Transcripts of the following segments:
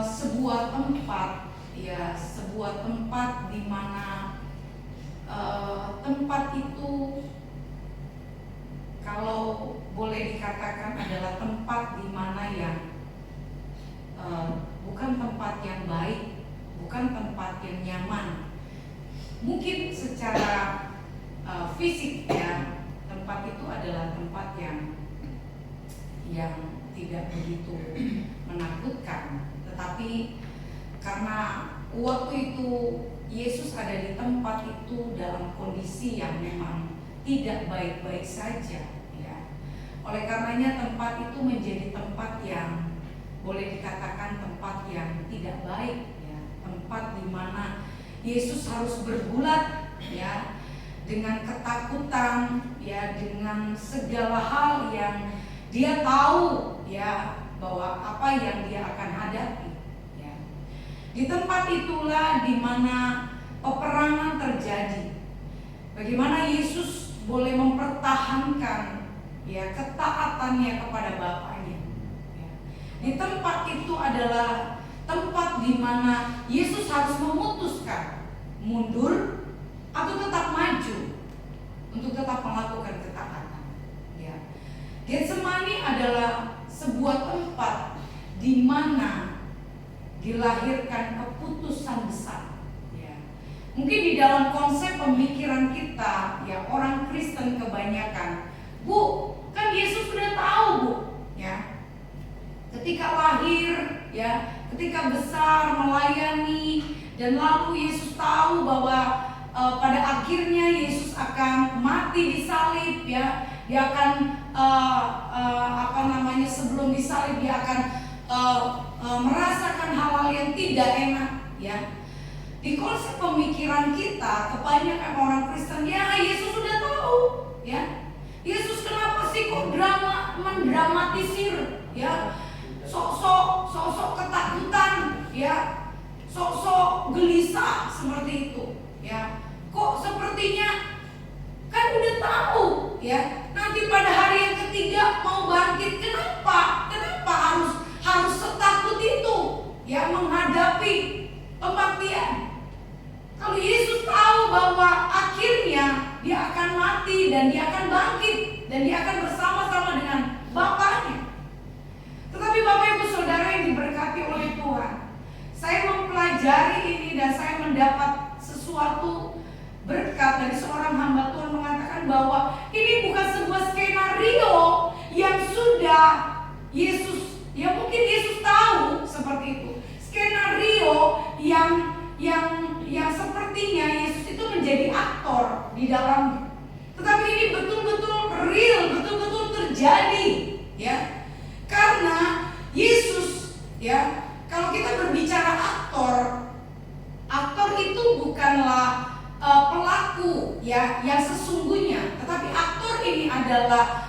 sebuah tempat, ya, sebuah tempat di mana tempat itu kalau boleh dikatakan adalah tempat di mana yang bukan tempat yang baik, bukan tempat yang nyaman. Mungkin secara fisik, ya, tempat itu adalah tempat yang tidak begitu menakutkan. Tetapi karena waktu itu Yesus ada di tempat itu dalam kondisi yang memang tidak baik-baik saja, ya. Oleh karenanya tempat itu menjadi tempat yang boleh dikatakan tempat yang tidak baik, ya. Tempat di mana Yesus harus bergulat, ya, dengan ketakutan, ya, dengan segala hal yang dia tahu, ya, bahwa apa yang dia akan hadapi, ya. Di tempat itulah di mana peperangan terjadi. Bagaimana Yesus boleh mempertahankan, ya, ketaatannya kepada Bapaknya, ya. Di tempat itu adalah tempat di mana Yesus harus memutuskan mundur atau tetap maju untuk tetap melakukan ketaatan, ya. Getsemani adalah sebuah tempat di mana dilahirkan keputusan besar, ya. Mungkin di dalam konsep pemikiran kita, ya, orang Kristen kebanyakan, Bu, kan Yesus sudah tahu, Bu, ya. Ketika lahir, ya, ketika besar melayani, dan lalu Yesus tahu bahwa pada akhirnya Yesus akan mati disalib, ya. Dia akan sebelum disalib dia akan merasakan hal-hal yang tidak enak, ya. Di konsep pemikiran kita, kebanyakan orang Kristen, ya, Yesus sudah tahu, ya. Yesus kenapa sih kok mendramatisir, ya? Sok-sok ketakutan, ya, sok-sok gelisah seperti itu, ya. Kok sepertinya kan udah tahu, ya, nanti pada hari yang ketiga mau bangkit. Kenapa harus setakut itu, ya, menghadapi kematian? Kalau Yesus tahu bahwa akhirnya dia akan mati dan dia akan bangkit dan dia akan bersama-sama dengan Bapaknya. Tetapi Bapak Ibu Saudara yang diberkati oleh Tuhan, saya mempelajari ini dan saya mendapat sesuatu berkat dari seorang hamba Tuhan mengatakan bahwa ini bukan sebuah skenario yang sudah Yesus, ya, mungkin Yesus tahu seperti itu. Skenario yang sepertinya Yesus itu menjadi aktor di dalamnya. Tetapi ini betul-betul real, betul-betul terjadi, ya. Karena Yesus, ya, kalau kita berbicara aktor itu bukanlah pelaku, ya, yang sesungguhnya, tetapi aktor ini adalah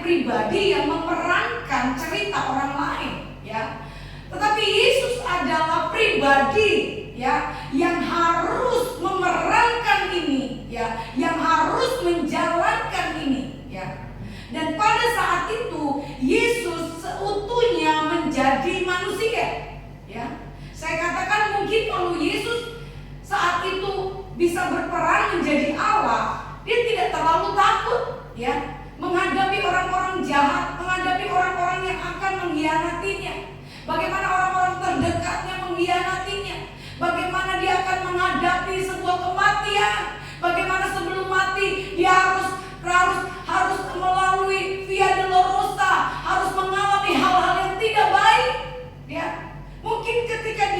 pribadi yang memerankan cerita orang lain, ya. Tetapi Yesus adalah pribadi, ya, yang harus memerankan ini, ya, yang harus menjalankan ini, ya. Dan pada saat itu Yesus seutuhnya menjadi manusia, ya. Saya katakan mungkin kalau Yesus saat itu bisa berperan menjadi Allah, dia tidak terlalu takut, ya, menghadapi orang-orang jahat, menghadapi orang-orang yang akan mengkhianatinya. Bagaimana orang-orang terdekatnya mengkhianatinya, bagaimana dia akan menghadapi sebuah kematian, bagaimana sebelum mati dia harus melalui via dolorosa, harus mengalami hal-hal yang tidak baik, ya. Mungkin ketika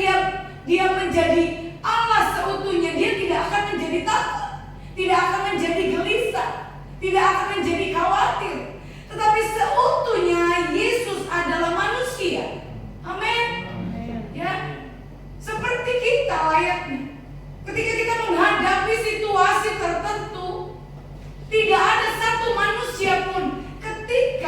dia menjadi Allah seutuhnya, dia tidak akan menjadi takut, tidak akan menjadi gelisah, tidak akan menjadi khawatir. Tetapi seutuhnya Yesus adalah manusia. Amin. Ya, seperti kita layaknya. Ketika kita menghadapi situasi tertentu, tidak ada satu manusia pun ketika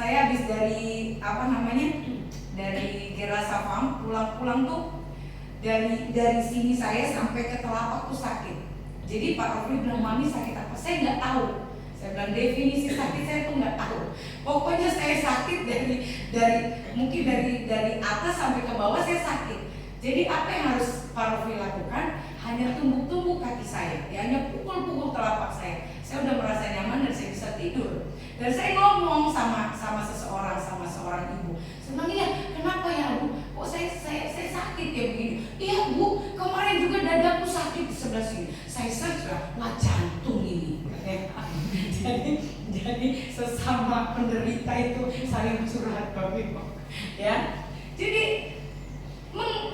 Saya habis dari dari Gerasa Farm, pulang tuh dari sini saya sampai ke telapak tuh sakit. Jadi Pak Rofli bilang, "Mami sakit apa?" Saya nggak tahu. Saya bilang, definisi sakit saya tuh nggak tahu. Pokoknya saya sakit mungkin dari atas sampai ke bawah saya sakit. Jadi apa yang harus Pak Rofli lakukan? Hanya tumbuk-tumbuk kaki saya, hanya pukul-pukul telapak saya. Saya udah merasa nyaman dan saya bisa tidur. Dan saya ngomong sama seorang ibu. Saya bilang, "Iya, kenapa ya Bu? Kok saya sakit ya begini?" "Iya Bu, kemarin juga dadaku sakit di sebelah sini." Saya sadar, wah jantung ini. Jadi sesama penderita itu saling curhat Bapak Ibu. Ya. Jadi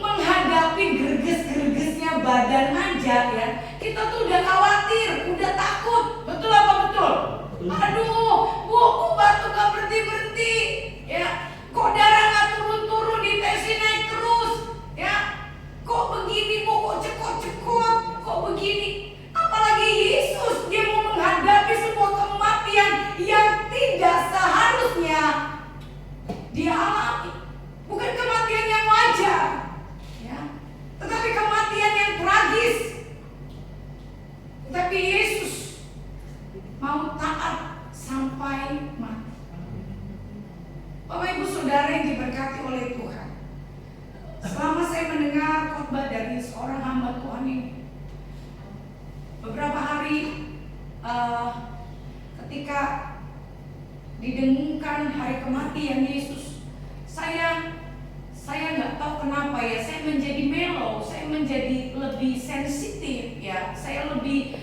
menghadapi gerges-gergesnya badan aja ya, kita tuh udah khawatir, udah takut. Betul apa betul? Aduh, Bu, kok batuk gak berhenti-berhenti? Ya, kok darah gak turun-turun, di tensi naik terus? Ya, kok begini Bu, kok cekot-cekot, kok begini? Apalagi Yesus, dia mau menghadapi sebuah kematian yang tidak seharusnya dia alami. Bukan kematian yang wajar, ya, tetapi kematian yang tragis. Tetapi Yesus mau taat sampai mati. Bapak Ibu Saudara yang diberkati oleh Tuhan, selama saya mendengar khotbah dari seorang hamba Tuhan ini, beberapa hari ketika didengungkan hari kematian Yesus, saya nggak tahu kenapa ya, saya menjadi mellow, saya menjadi lebih sensitif ya, saya lebih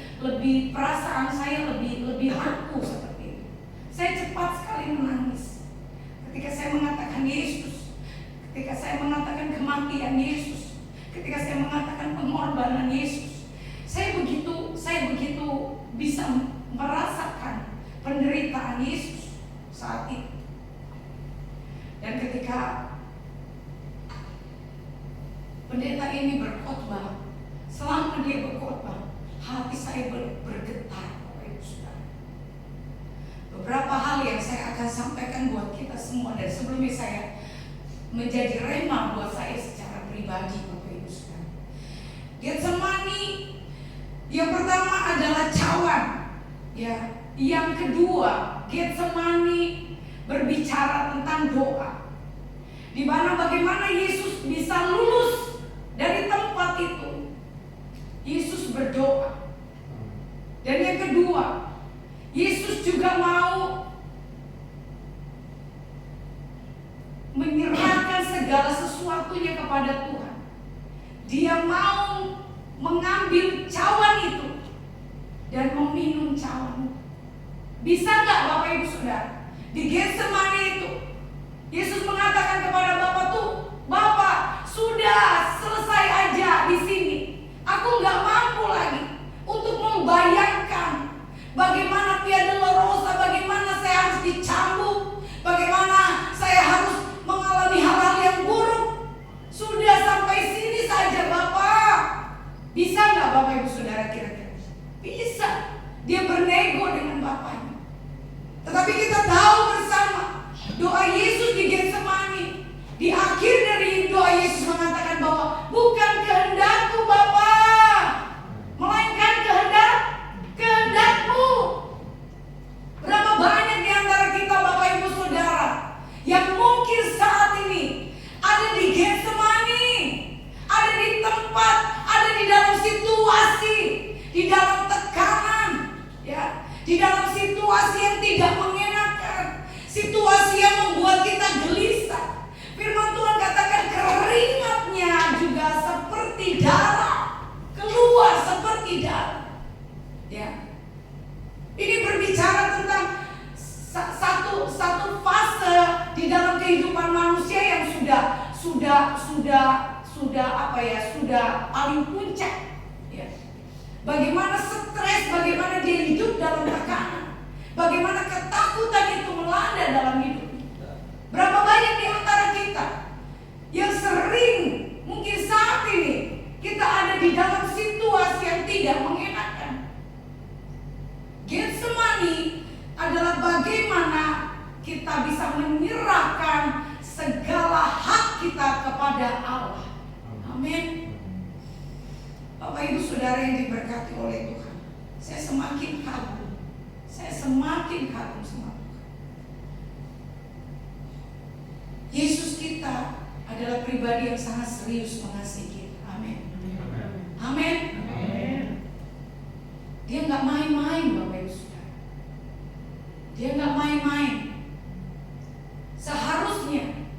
perasaan saya lebih aku seperti itu. Saya cepat sekali menangis ketika saya mengatakan Yesus, ketika saya mengatakan kematian Yesus, ketika saya mengatakan pengorbanan Yesus. Saya begitu bisa merasakan penderitaan Yesus saat itu. Dan ketika pendeta ini berkhotbah, selama dia berkhotbah, hati saya bergetar, Bapak Ibu Saudara. Beberapa hal yang saya akan sampaikan buat kita semua, dan sebelumnya saya menjadi rema buat saya secara pribadi, Bapak Ibu Saudara. Getsemani, yang pertama adalah cawan, ya. Yang kedua, Getsemani berbicara tentang doa, di mana bagaimana Yesus bisa lulus dari tempat itu. Yesus berdoa. Dan yang kedua, Yesus juga mau menyerahkan segala sesuatunya kepada Tuhan. Dia mau mengambil cawan itu dan meminum cawan itu. Bisa nggak Bapak Ibu Saudara? Di Getsemani itu Yesus mengatakan kepada Bapa tuh, "Bapa, sudah selesai aja di sini. Aku nggak mampu lagi untuk membayangkan bagaimana Via Dolorosa, bagaimana saya harus dicambuk, bagaimana saya harus mengalami hal-hal yang buruk. Sudah sampai sini saja Bapak." Bisa nggak Bapak Ibu Saudara kira-kira? Bisa. Dia bernego dengan Bapaknya. Tetapi kita tahu bersama doa Yesus di Getsemani, di akhir dari doa Yesus mengatakan bahwa bukan kehendakku Bapa, melainkan kehendakmu. Berapa banyak di antara kita Bapak Ibu Saudara yang mungkin saat ini ada di Getsemani, ada di tempat, ada di dalam situasi, di dalam tekanan, ya, di dalam situasi yang tidak mengenakan, situasi yang membuat kita gelisah. Firman Tuhan katakan keringatnya juga seperti darah, keluar seperti darah. Ya, ini berbicara tentang satu fase di dalam kehidupan manusia yang sudah paling puncak. Ya. Bagaimana stres, bagaimana dia hidup dalam tekanan, bagaimana ketakutan itu melanda dalam hidup. Berapa banyak di antara kita yang sering, mungkin saat ini kita ada di dalam situasi yang tidak mengenakan. Getsemani adalah bagaimana kita bisa menyerahkan segala hak kita kepada Allah. Amin. Bapak Ibu Saudara yang diberkati oleh Tuhan, saya semakin kagum. Saya semakin kagum sama Tuhan. Yesus kita adalah pribadi yang sangat serius mengasihi kita. Amin. Amin. Dia nggak main-main, Bapak Ibu Saudara. Dia nggak main-main. Seharusnya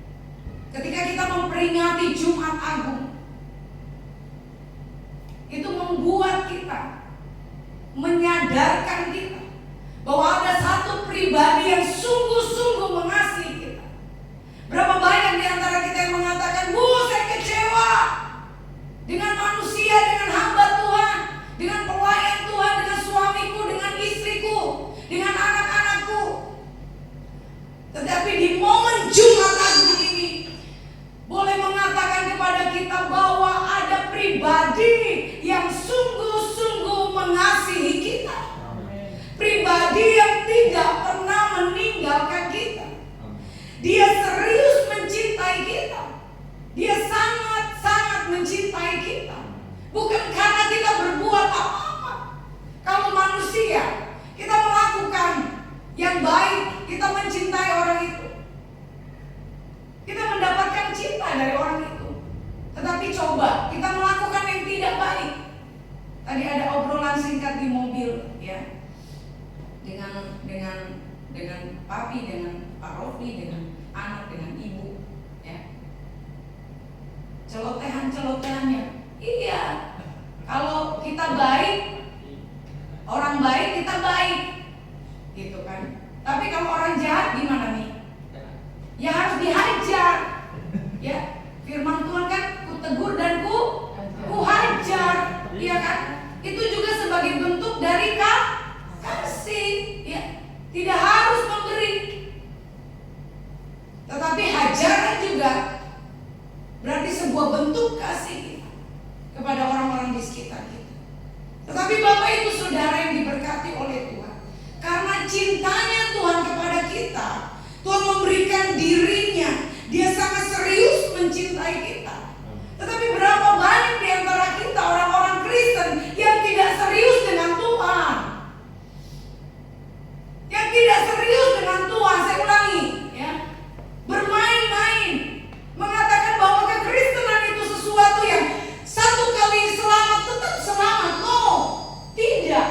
ketika kita memperingati Jumat Agung, itu membuat kita, menyadarkan kita bahwa ada satu pribadi yang sungguh-sungguh mengasihi kita. Berapa banyak di antara kita yang mengatakan, "Bu, saya kecewa dengan manusia, dengan hamba Tuhan, dengan pelayan Tuhan, dengan suamiku, dengan istriku, dengan anak-anakku." Tetapi di momen Jumat Agung ini boleh mengatakan kepada kita bahwa ada pribadi yang sungguh-sungguh mengasihi kita. Pribadi yang tidak pernah meninggalkan kita. Dia serius mencintai kita. Dia sangat-sangat mencintai kita. Bukan karena kita berbuat apa-apa. Kalau manusia, kita melakukan yang baik, kita mencintai orang itu, kita mendapatkan cinta dari orang itu. Tetapi coba kita melakukan yang tidak baik. Tadi ada obrolan singkat di mobil, ya, dengan papi, dengan Pak Rofi, dengan anak, dengan ibu, ya. Celotehan-celotehannya, iya. Kalau kita baik, orang baik, kita baik, gitu kan. Tapi kalau orang jahat gimana nih? Ya harus dihajar, ya. Firman Tuhan kan, ku tegur dan ku hajar, iya kan? Itu juga sebagai bentuk dari kasih, ya. Tidak harus memberi, tetapi hajaran juga berarti sebuah bentuk kasih kita kepada orang-orang di sekitar kita. Tetapi Bapak Ibu Saudara yang diberkati oleh Tuhan, karena cintanya Tuhan kepada kita, Tuhan memberikan dirinya. Dia sangat serius mencintai kita. Tetapi berapa banyak di antara kita orang-orang Kristen yang tidak serius dengan Tuhan, yang tidak serius dengan Tuhan. Saya ulangi, ya, bermain-main, mengatakan bahwa kekristenan itu sesuatu yang satu kali selamat tetap selamat. No, tidak.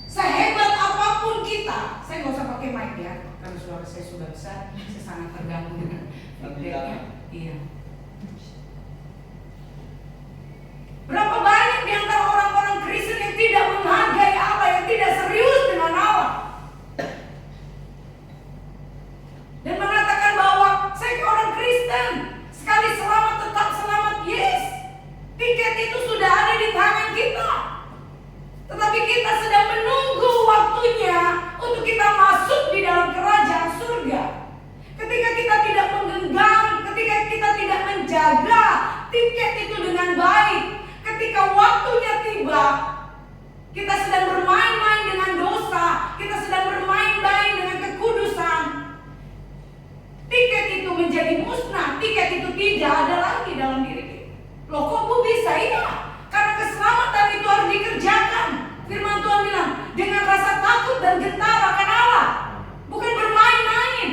Sehebat apapun kita, saya nggak usah pakai mic ya, karena suara saya sudah besar, saya sangat terganggu dengan feedbacknya. Iya. Berapa banyak di antara orang-orang Kristen yang tidak menghargai Allah, yang tidak serius dengan Allah, dan mengatakan bahwa saya orang Kristen, sekali selamat tetap selamat. Yes, tiket itu sudah ada di tangan kita, tetapi kita sedang menunggu waktunya untuk kita masuk di dalam kerajaan surga. Ketika kita tidak menggenggam, ketika kita tidak menjaga tiket itu dengan baik, ketika waktunya tiba, kita sedang bermain-main dengan dosa, kita sedang bermain-main dengan kekudusan, tiket itu menjadi musnah, tiket itu tidak ada lagi dalam diri kita. Loh, kok Bu bisa? Iya, karena keselamatan itu harus dikerjakan. Firman Tuhan bilang, dengan rasa takut dan gentar akan Allah, bukan bermain-main,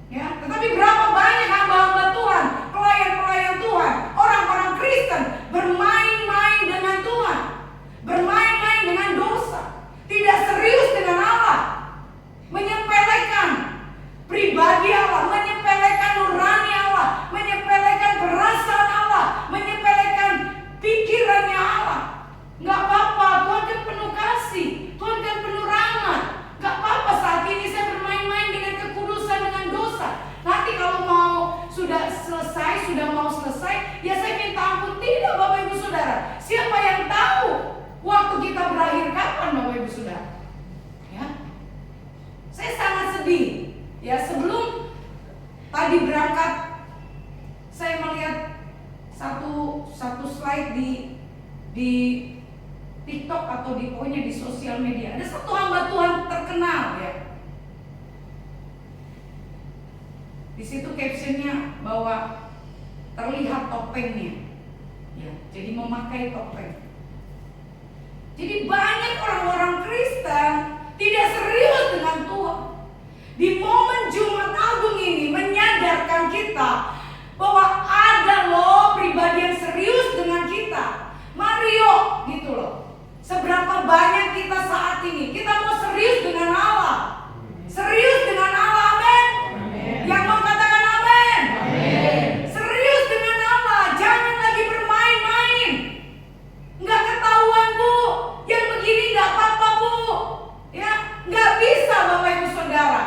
ya. Tetapi berapa banyak hamba-hamba Tuhan, pelayan-pelayan Tuhan, orang-orang Kristen bermain-main dengan Tuhan, bermain-main dengan dosa, tidak serius dengan Allah, menyepelekan pribadi Allah, menyepelekan nurani Allah, menyepelekan perasaan Allah, menyepelekan pikirannya Allah. Nggak apa-apa, Tuhan kan penuh kasih, Tuhan kan penuh rahmat. Nggak apa-apa saat ini saya bermain-main dengan kekudusan, dengan dosa. Nanti kalau sudah mau selesai, ya saya minta ampun. Tidak, Bapak Ibu Saudara. Siapa yang tahu waktu kita berakhir kapan, Bapak Ibu Saudara? Ya, saya sangat sedih. Ya, sebelum tadi berangkat, saya melihat satu slide di TikTok atau pokoknya di sosial media. Ada satu hamba Tuhan terkenal, ya. Di situ captionnya bahwa terlihat topengnya, ya, jadi memakai topeng. Jadi banyak orang-orang Kristen tidak serius dengan Tuhan. Di momen Jumat Agung ini menyadarkan kita bahwa ada loh pribadi yang serius dengan kita. Mari yuk, gitu loh. Seberapa banyak kita saat ini, kita mau serius dengan Allah. Serius dengan Allah, amin. Yang mau katakan amin. Serius dengan Allah, jangan lagi bermain-main. Nggak ketahuan bu, yang begini nggak apa-apa bu. Ya, nggak bisa Bapak Ibu Saudara.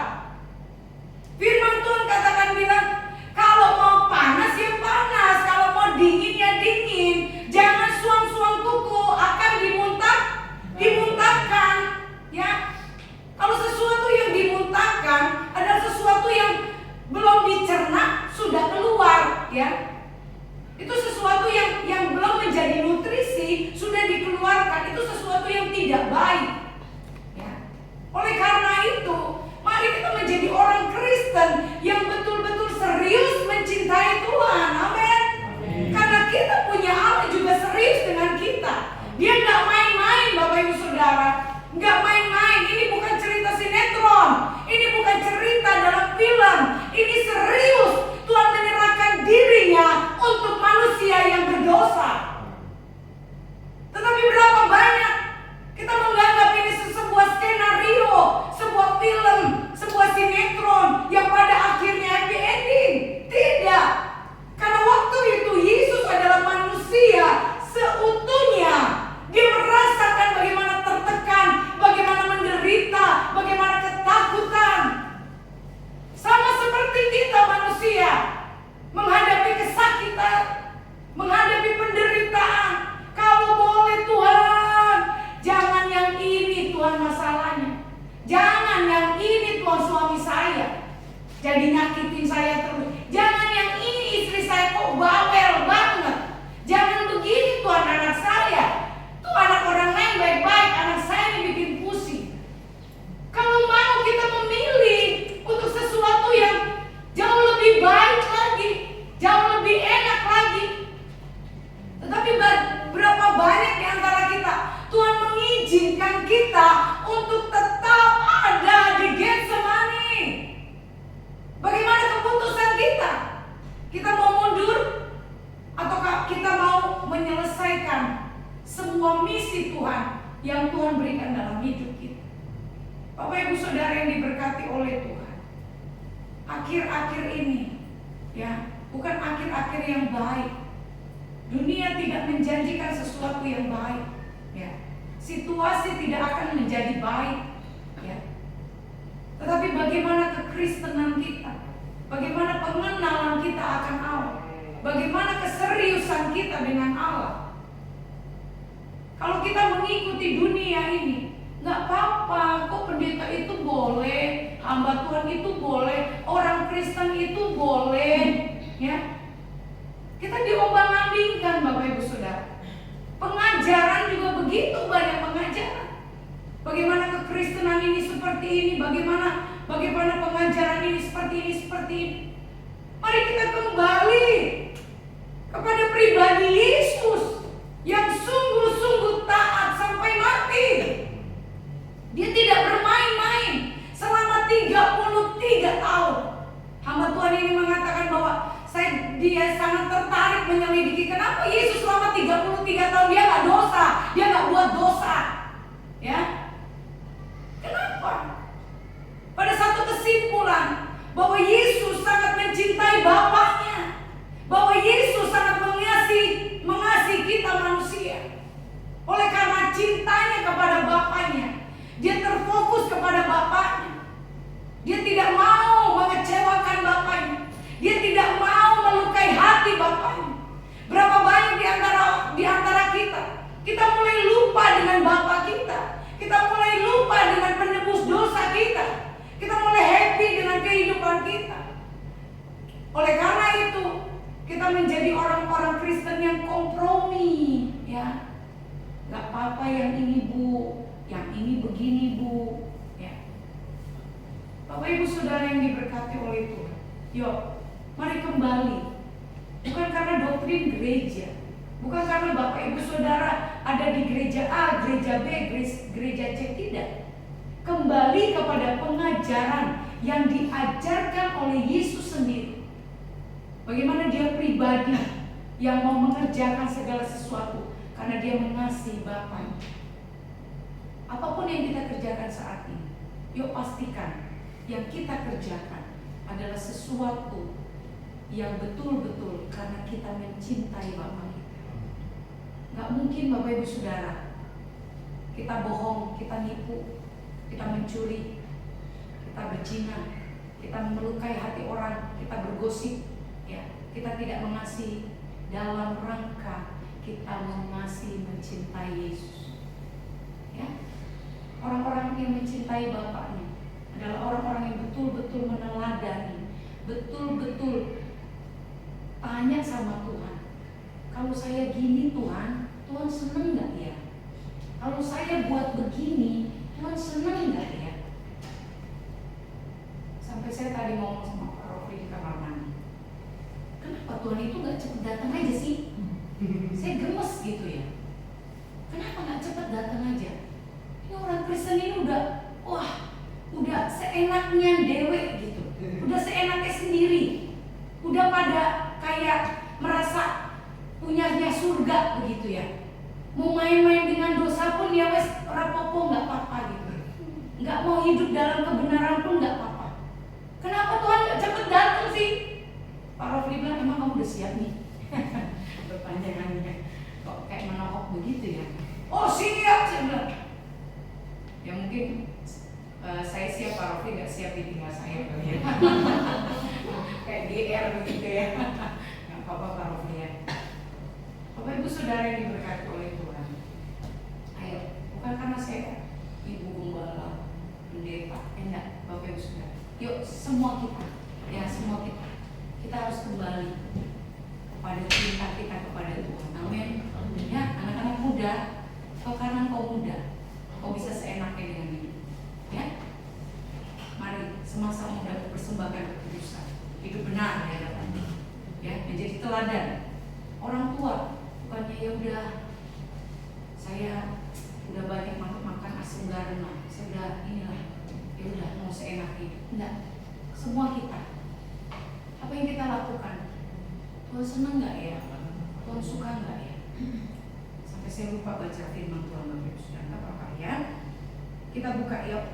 Firman Tuhan katakan bilang, kalau mau panas ya panas, kalau mau dingin ya dingin. Jangan suam-suam kuku akan dimuntahkan, ya. Kalau sesuatu yang dimuntahkan adalah sesuatu yang belum dicerna sudah keluar, ya. Itu sesuatu yang belum menjadi nutrisi sudah dikeluarkan, itu sesuatu yang tidak baik, ya. Oleh karena itu, mari kita menjadi orang Kristen yang betul-betul serius mencintai Tuhan, amin. Karena kita punya Allah juga serius dengan kita. Dia nggak main-main, Bapak Ibu Saudara, nggak main-main. Ini bukan cerita sinetron, ini bukan cerita dalam film. Ini serius. Tuhan menyerahkan dirinya untuk manusia yang berdosa. Tetapi berapa banyak kita menganggap ini sebuah skenario, sebuah film, sebuah sinetron yang pada akhirnya happy ending. Tidak. Karena waktu itu Yesus adalah manusia seutuhnya. Dia merasakan bagaimana tertekan, bagaimana menderita, bagaimana ketakutan. Sama seperti kita manusia menghadapi kesakitan, menghadapi penderitaan. Kalau boleh Tuhan, jangan yang ini Tuhan masalahnya. Jangan yang ini Tuhan suami saya, jadi nyakitin saya terus. Jangan yang ini istri saya kok bawel banget. Jangan begini Tuhan anak saya. Tuh anak orang lain baik-baik, anak saya ini bikin pusing. Kalau mau kita memilih untuk sesuatu yang jauh lebih baik lagi, jauh lebih enak lagi. Tetapi berapa banyak di antara kita Tuhan mengizinkan kita untuk tetap ada di Getsemani. Bagaimana keputusan kita? Kita mau mundur ataukah kita mau menyelesaikan semua misi Tuhan yang Tuhan berikan dalam hidup kita? Bapak Ibu Saudara yang diberkati oleh Tuhan, akhir-akhir ini, ya, bukan akhir-akhir yang baik. Dunia tidak menjanjikan sesuatu yang baik, ya. Situasi tidak akan menjadi baik, ya. Tetapi bagaimana kekristenan kita? Bagaimana pengenalan kita akan Allah? Bagaimana keseriusan kita dengan Allah? Kalau kita mengikuti dunia ini, nggak apa-apa, kok pendeta itu boleh, hamba Tuhan itu boleh, orang Kristen itu boleh, ya. Kita diombang-ambingkan Bapak Ibu Saudara. Pengajaran juga begitu banyak pengajaran. Bagaimana kekristenan ini seperti ini, bagaimana pengajaran ini seperti ini. Mari kita kembali kepada pribadi Yesus yang sungguh-sungguh taat sampai mati. Dia tidak bermain-main selama 33 tahun. Hamba Tuhan ini mengatakan bahwa dia sangat tertarik menyelidiki kenapa Yesus selama 33 tahun dia nggak dosa, dia nggak buat dosa, ya. Kenapa? Pada satu kesimpulan bahwa Yesus sangat mencintai Bapaknya, bahwa Yesus sangat mengasihi kita manusia. Oleh karena cintanya kepada Bapaknya, dia terfokus kepada Bapaknya. Dia tidak mau mengecewakan Bapaknya. Dia tidak mau melukai hati Bapaknya. Berapa banyak di antara kita mulai lupa dengan Bapa kita. Kita mulai lupa dengan penebus dosa kita. Kita mulai happy dengan kehidupan kita. Oleh karena itu, kita menjadi orang-orang Kristen yang kompromi, ya. Gak apa-apa yang ini bu, yang ini begini bu, ya. Bapak Ibu Saudara yang diberkati oleh Tuhan, Yuk, mari kembali. Bukan karena doktrin gereja, bukan karena Bapak Ibu Saudara ada di gereja A, gereja B, gereja C, tidak. Kembali kepada pengajaran yang diajarkan oleh Yesus sendiri. Bagaimana dia pribadi yang mau mengerjakan segala sesuatu karena dia mengasihi Bapa. Apapun yang kita kerjakan saat ini, yuk pastikan yang kita kerjakan adalah sesuatu yang betul-betul karena kita mencintai Bapa kita. Gak mungkin Bapak Ibu Saudara kita bohong, kita nipu, kita mencuri, kita berzina, kita melukai hati orang, kita bergosip, ya, kita tidak mengasihi dalam rangka kita mengasihi, mencintai Yesus. Ya, orang-orang yang mencintai Bapaknya adalah orang-orang yang betul-betul meneladani, betul-betul tanya sama Tuhan. Kalau saya gini Tuhan, Tuhan seneng gak ya? Kalau saya buat begini, Tuhan seneng gak ya? Sampai saya tadi ngomong sama Pak Rofi di kamar mandi, kenapa Tuhan itu gak cepet datang aja sih? Saya gemes gitu ya. Kenapa gak cepet datang aja? Ini orang Kristen ini udah seenaknya dewe gitu, udah seenaknya sendiri, udah pada kayak merasa punyanya surga begitu ya. Mau main-main dengan dosa pun ya wes rapopo nggak apa-apa gitu, nggak mau hidup dalam kebenaran pun nggak apa-apa. Kenapa Tuhan nggak cepet datang sih? Pak Rofli bilang, emang kamu udah siap nih? Berpanjangannya kok kayak menohok begitu ya. Oh siap, saya bilang. Ya mungkin saya siap, Pak Rofli nggak siap ditinggal saya kali ya. Kayak GR begitu ya. Nggak apa-apa Pak Rofli ya. Bapak Ibu Saudara yang diberkati oleh Tuhan, ayo, bukan karena saya ibu gembala, pendeta, enggak, Bapak Ibu Saudara. Yuk semua kita, ya semua kita harus kembali kepada cinta kita kepada Tuhan. Amin. Ya, anak-anak muda, kau karena kau muda, kau bisa seenaknya dengan ini. Ya, mari semasa muda persembahkan kekudusan, hidup benar ya Bapak. Ya, menjadi teladan. Orang tua bukannya ya udah saya udah banyak makan asam garam lah, saya udah inilah, ya udah mau seenaknya. Enggak, semua kita, apa yang kita lakukan, Tuhan senang nggak ya? Tuhan suka nggak ya? Sampai saya lupa baca firman Tuhan Bapak Ibu Saudara, nggak apa-apa ya. Kita buka yuk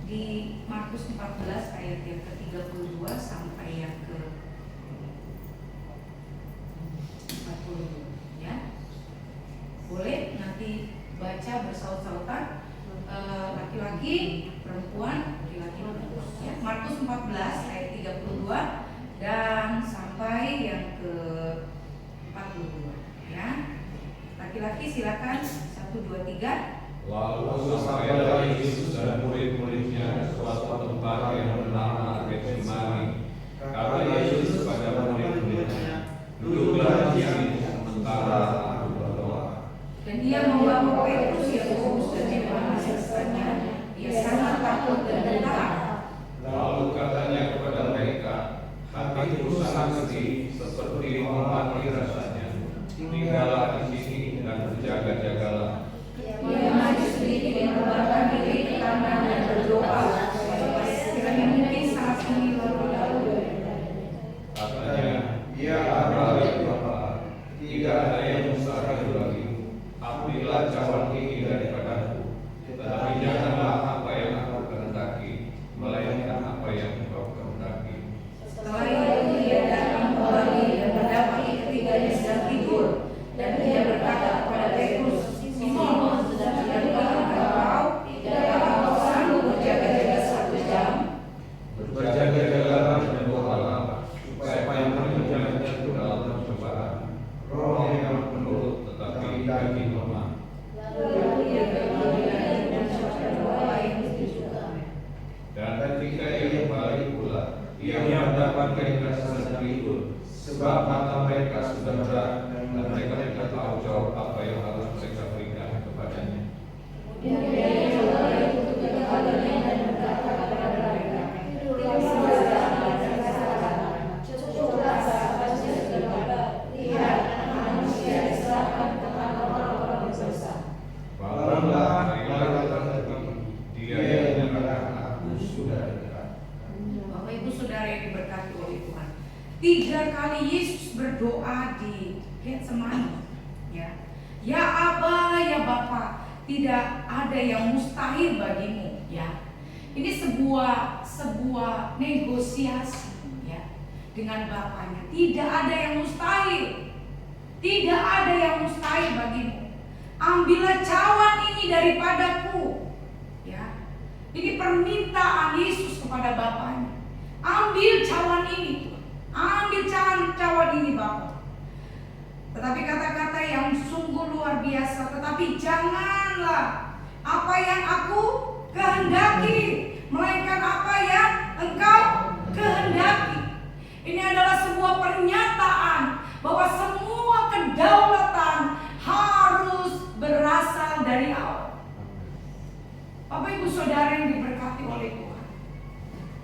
di Markus 14 ayat yang ke-32 sampai yang ke 40 ya. Boleh nanti baca bersaut-sautan, laki-laki, perempuan, laki-laki, ya. Markus 14 ayat 32 dan sampai yang ke 42 ya. Laki-laki silakan, 1, 2, 3. Lalu sampailah Yesus dan murid-muridnya ke suatu tempat yang bernama Getsemani. Kata Yesus kepada murid-muridnya, duduklah di sini sementara aku berdoa. Dan dia membawa Petrus, Yakobus dan Yohanes sertanya. Dia sangat takut dan gentar. Lalu katanya kepada mereka, hatiku sangat sedih seperti mau mati rasanya. Tinggallah di sini dan berjaga-jagalah. Dia maju sedikit dan membangkang diri ke kanan dan berdoa supaya sekiranya mungkin saat ini lalu. Katanya, ya Allah, Bapa, tidak ada yang mustahil bagimu. Ambillah cawan ini daripadaku, tetapi janganlah apa yang aku kehendaki, melainkan apa yang Engkau kehendaki. Setelah itu dia datang kembali dan mendapati ketiganya sedang tidur, dan dia berkata kepada Petrus, Simon, tidakkah engkau sanggup berjaga-jaga 1 jam? Berjaga-jagalah dan berdoalah, supaya kamu jangan jatuh dalam pencobaan. Roh yang menurut tetapi daging lemah. Dan ketika ia kembali pula, ia mendapat mereka sedang tidur, sebab mata mereka sudah berat dan mereka tidak tahu jawab apa yang harus mereka berikan kepadanya. Kemudian dia coba untuk kembali dan berkata kepada mereka, tidurlah saudara, yang diberkati oleh Tuhan, 3 kali Yesus berdoa di Getsemani, ya. Ya Aba, ya Bapa, tidak ada yang mustahil bagimu, ya. Ini sebuah negosiasi, ya, dengan Bapaknya. Tidak ada yang mustahil. Tidak ada yang mustahil bagimu. Ambillah cawan ini daripadaku, ya. Ini permintaan Yesus kepada Bapaknya. Ambil cawan ini, ambil cawan ini Bapa. Tetapi kata-kata yang sungguh luar biasa. Tetapi janganlah apa yang aku kehendaki, melainkan apa yang engkau kehendaki. Ini adalah sebuah pernyataan bahwa semua kedaulatan harus berasal dari Allah. Bapak Ibu Saudara yang diberkati oleh Tuhan,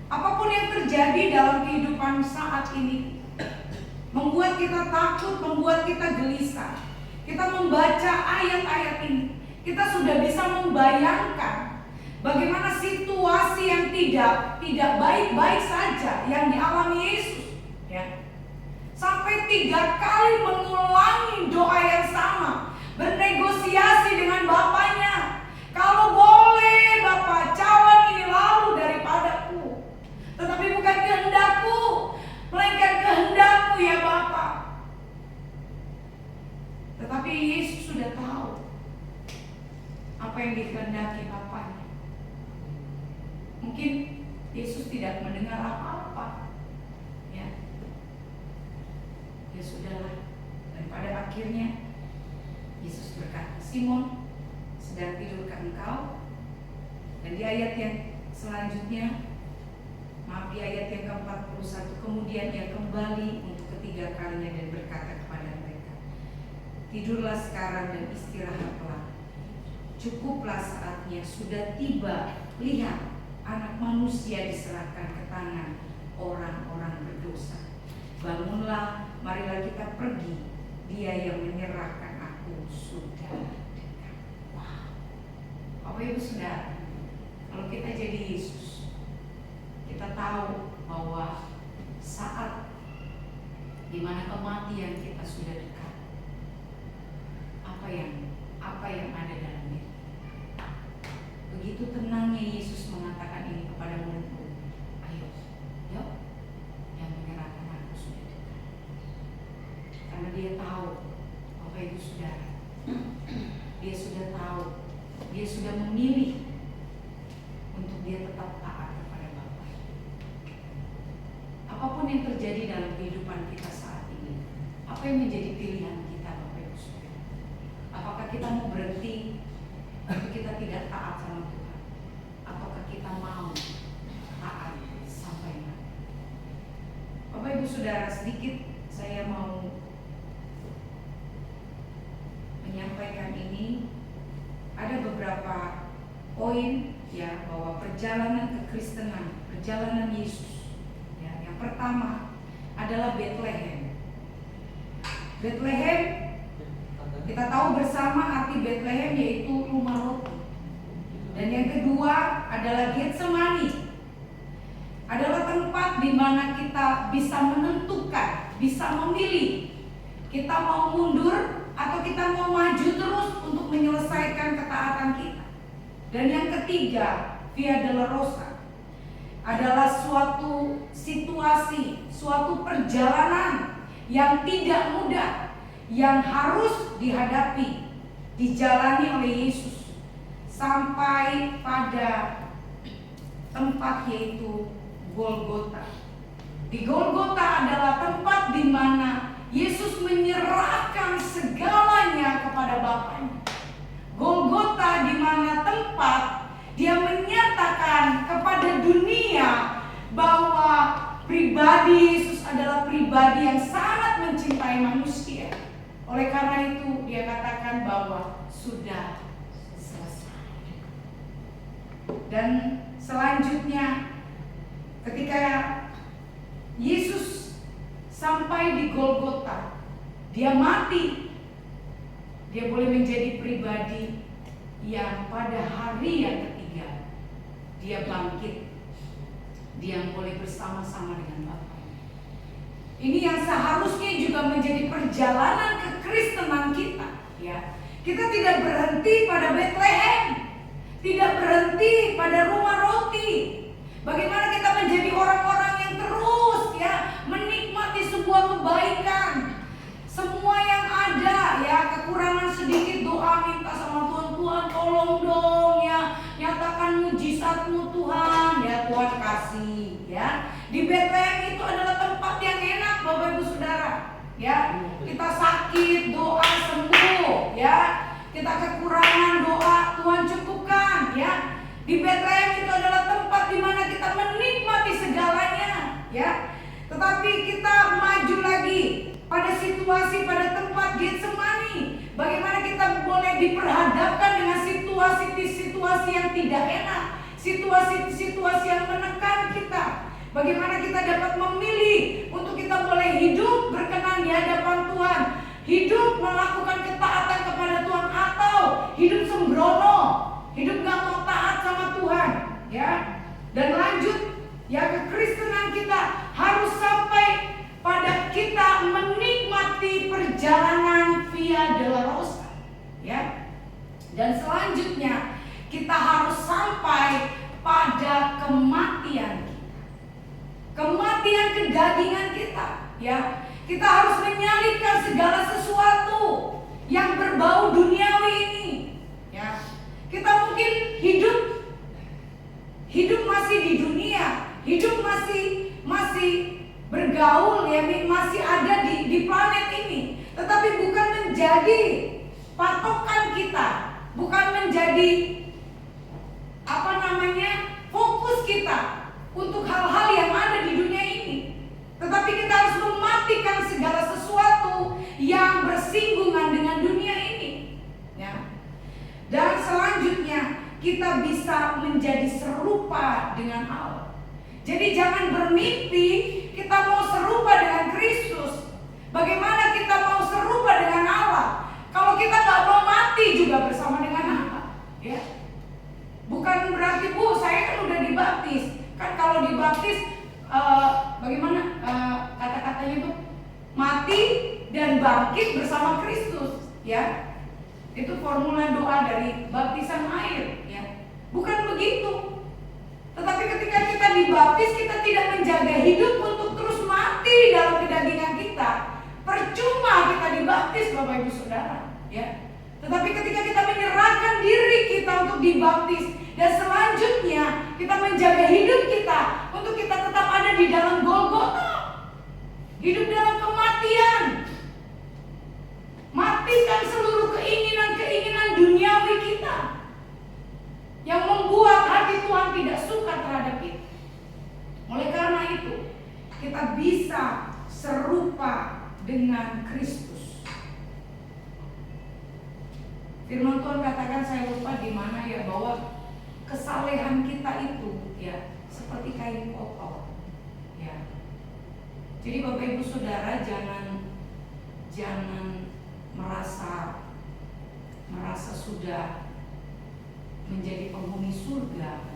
apapun yang terjadi dalam kehidupan saat ini membuat kita takut, membuat kita gelisah. Kita membaca ayat-ayat ini, kita sudah bisa membayangkan bagaimana situasi yang tidak baik-baik saja yang dialami Yesus, ya. Sampai 3 kali mengulangi doa yang sama, bernegosiasi dengan Bapaknya. Kalau boleh Bapa, cawan ini lalu daripadaku, tetapi bukan kehendakku, melainkan kehendakmu ya Bapa. Tetapi Yesus sudah tahu apa yang dikehendaki Bapaknya. Mungkin Yesus tidak mendengar apa-apa, ya. Ya sudahlah. Dan pada akhirnya Yesus berkata, Simon, sedang tidurkah engkau? Dan di ayat yang selanjutnya, di ayat yang ke-41, kemudian ia kembali untuk ketiga kalinya dan berkata kepada mereka, tidurlah sekarang dan istirahatlah. Cukuplah saatnya, sudah tiba. Lihat, Anak Manusia diserahkan ke tangan orang-orang berdosa. Bangunlah, marilah kita pergi. Dia yang menyerahkan aku sudah dekat. Wow. Bapak Ibu Saudara, kalau kita jadi Yesus, kita tahu bahwa saat dimana kematian kita sudah dekat, apa yang ada dalam diri. Begitu tenangnya Yesus mengatakan ini kepada murid-murid, ayo, yuk, yang menyerahkan aku sudah dekat. Karena dia tahu, Bapak Ibu Saudara, dia sudah tahu, dia sudah memilih untuk dia tetap taat kepada Bapa. Apapun yang terjadi dalam kehidupan kita saat ini, apa yang menjadi pilihan kita, Bapak Ibu Saudara? Apakah kita mau berhenti, tapi kita tidak taat sama Tuhan? Apakah kita mau taat sampai mati? Bapak Ibu Saudara, sedikit saya mau menyampaikan ini. Ada beberapa poin, ya, bahwa perjalanan kekristenan, perjalanan Yesus, ya, yang pertama adalah Bethlehem. Bethlehem, kita tahu bersama arti Bethlehem yaitu rumah roti. Dan yang kedua adalah Getsemani, adalah tempat di mana kita bisa menentukan, bisa memilih, kita mau mundur atau kita mau maju terus untuk menyelesaikan ketaatan kita. Dan yang ketiga, Via Dolorosa, adalah suatu situasi, suatu perjalanan yang tidak mudah, yang harus dihadapi, dijalani oleh Yesus sampai pada tempat yaitu Golgota. Di Golgota adalah tempat di mana Yesus menyerahkan segalanya kepada Bapaknya. Golgota di mana tempat dia menyatakan kepada dunia bahwa pribadi Yesus adalah pribadi yang sangat mencintai manusia. Oleh karena itu dia katakan bahwa sudah selesai. Dan selanjutnya ketika Yesus sampai di Golgota, dia mati, dia boleh menjadi pribadi yang pada hari yang ketiga dia bangkit dia boleh bersama-sama dengan Bapa. Ini yang seharusnya juga menjadi perjalanan kekristenan kita, ya. Kita tidak berhenti pada Bethlehem, tidak berhenti pada rumah roti. Bagaimana kita menjadi orang-orang yang terus, ya, menikmati sebuah kebaikan. Semua yang ada, ya, kekurangan sedikit, doa minta sama Tuhan, Tuhan tolong dong, ya, nyatakan mujizat-Mu Tuhan, ya, Tuhan kasih, ya. Di Bethlehem itu adalah tempat yang enak, Bapak Ibu Saudara, ya. Kita sakit, doa sembuh, ya. Kita kekurangan, doa Tuhan cukupkan, ya. Di Bethlehem itu adalah tempat di mana kita menikmati segalanya, ya. Tetapi kita maju lagi pada situasi, pada tempat Getsemani. Bagaimana kita boleh diperhadapkan dengan situasi-situasi yang tidak enak, situasi-situasi yang menekan kita. Bagaimana kita dapat memilih untuk kita boleh hidup berkenan di hadapan Tuhan, hidup melakukan ketaatan kepada Tuhan, atau hidup sembrono, hidup gak mau taat sama Tuhan, ya. Dan lanjut, ya, kekristenan kita harus sampai pada kita menikmati perjalanan Via Dolorosa, ya. Dan selanjutnya kita harus sampai pada kematian kita, kematian kedagingan kita, ya. Kita harus menyalipkan segala sesuatu yang berbau duniawi ini, ya. Kita mungkin hidup masih di dunia, hidup masih bergaul, ya, masih ada di planet ini, tetapi bukan menjadi patokan kita, bukan menjadi fokus kita untuk hal-hal yang ada di dunia ini. Tetapi kita harus mematikan segala sesuatu yang bersinggungan dengan dunia ini, ya. Dan selanjutnya kita bisa menjadi serupa dengan Allah. Jadi jangan bermimpi kita mau serupa dengan Kristus. Bagaimana kita mau serupa dengan Allah kalau kita gak mau mati juga bersama dengan Allah, ya. Bukan berarti, Bu, saya kan udah dibaptis. Kan kalau dibaptis bagaimana kata-katanya itu, mati dan bangkit bersama Kristus, ya. Itu formula doa dari baptisan air, ya. Bukan begitu. Tetapi ketika kita dibaptis, kita tidak menjaga hidup untuk terus mati dalam kedagingan kita. Percuma kita dibaptis, Bapak Ibu Saudara, ya. Tetapi ketika kita menyerahkan diri kita untuk dibaptis, dan selanjutnya kita menjaga hidup kita untuk kita tetap ada di dalam Golgota, hidup dalam kematian, matikan seluruh keinginan-keinginan duniawi kita yang membuat hati Tuhan tidak suka terhadap kita. Oleh karena itu, kita bisa serupa dengan Kristus. Firman Tuhan katakan, saya lupa di mana, ya, bahwa kesalehan kita itu, ya, seperti kain kotor, ya. Jadi Bapak Ibu Saudara, jangan merasa sudah menjadi penghuni surga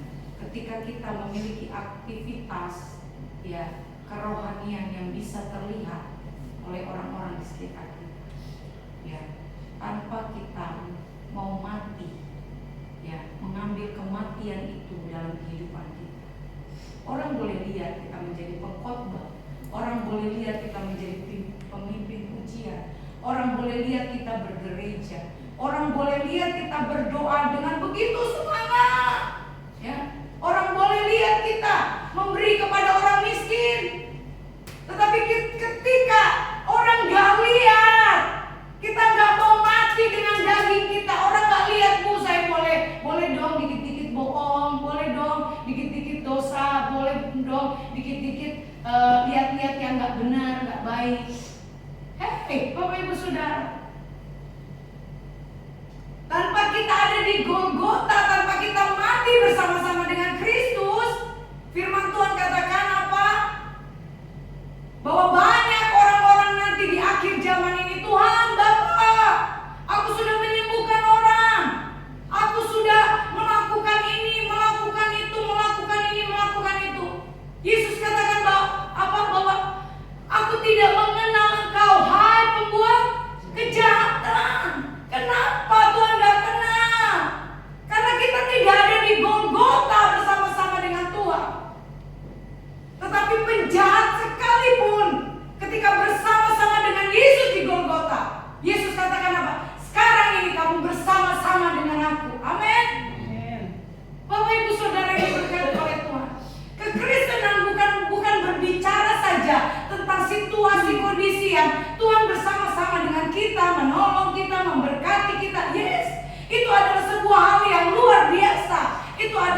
ketika kita memiliki aktivitas, ya, kerohanian yang bisa terlihat oleh orang-orang di sekitar kita, ya, tanpa kita mau mati, ya, mengambil kematian itu dalam kehidupan kita. Orang boleh lihat kita menjadi pengkhotbah, orang boleh lihat kita menjadi pemimpin pujian, orang boleh lihat kita bergereja, orang boleh lihat kita berdoa dengan begitu semangat, ya. Orang boleh lihat kita memberi kepada orang miskin. Tetapi ketika orang gak lihat, kita gak mau mati dengan daging kita, orang gak lihat, Bu, saya boleh dong dikit-dikit bohong, boleh dong dikit-dikit dosa, boleh dong dikit-dikit lihat-lihat yang gak benar, gak baik. Hei, Bapak Ibu Saudara, tanpa kita ada di Golgota, tanpa kita mati bersama-sama dengan Kristus, firman Tuhan katakan apa? Bahwa banyak orang-orang nanti di akhir zaman ini, Tuhan Bapa, aku sudah menyembuhkan orang, aku sudah melakukan ini, melakukan itu, melakukan ini, melakukan itu.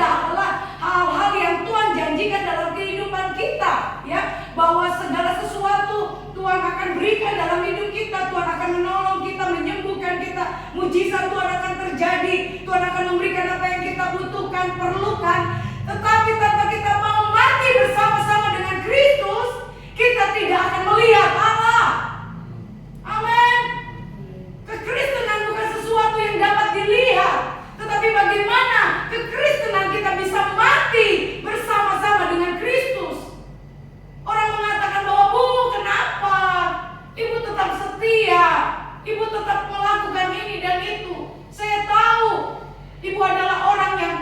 adalah hal-hal yang Tuhan janjikan dalam kehidupan kita, ya, bahwa segala sesuatu Tuhan akan berikan dalam hidup kita. Tuhan akan menolong kita, menyembuhkan kita, mujizat Tuhan akan terjadi, Tuhan akan memberikan apa yang kita butuhkan, perlukan. Tetapi tanpa kita mau mati bersama-sama dengan Kristus, kita tidak akan melihat Allah. Amin. Kekristenan bukan sesuatu yang dapat dilihat, tetapi bagaimana kekristenan kita bisa mati bersama-sama dengan Kristus. Orang mengatakan bahwa, "Bu, kenapa? Ibu tetap setia, ibu tetap melakukan ini dan itu." Saya tahu ibu adalah orang yang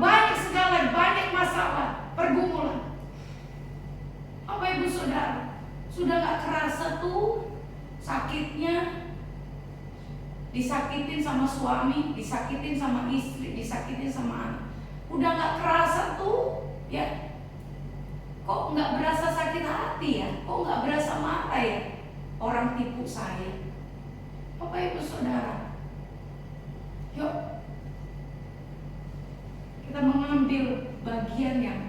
banyak sekali, banyak masalah, pergumulan. Bapak Ibu Saudara, sudah gak kerasa tuh sakitnya, disakitin sama suami, disakitin sama istri, disakitin sama anak. Udah gak kerasa tuh, ya. Kok gak berasa sakit hati ya? Kok gak berasa marah ya? Orang tipu saya. Bapak Ibu Saudara, yuk kita mengambil bagian yang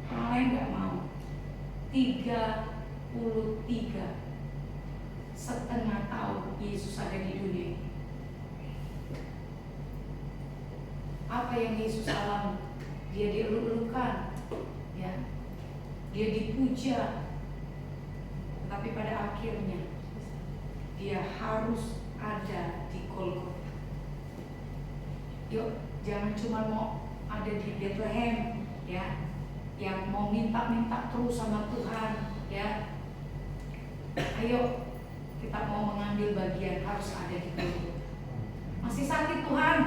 orang lain gak mau. 33,5 tahun Yesus ada di dunia ini. Apa yang Yesus alami? Dia dieluk-elukan, ya, dia dipuja, tapi pada akhirnya dia harus ada di Golgota. Yuk, jangan cuma mau ada di Bethlehem, ya, yang mau minta-minta terus sama Tuhan, ya. Ayo, kita mau mengambil bagian, harus ada di Golgota. Masih sakit Tuhan,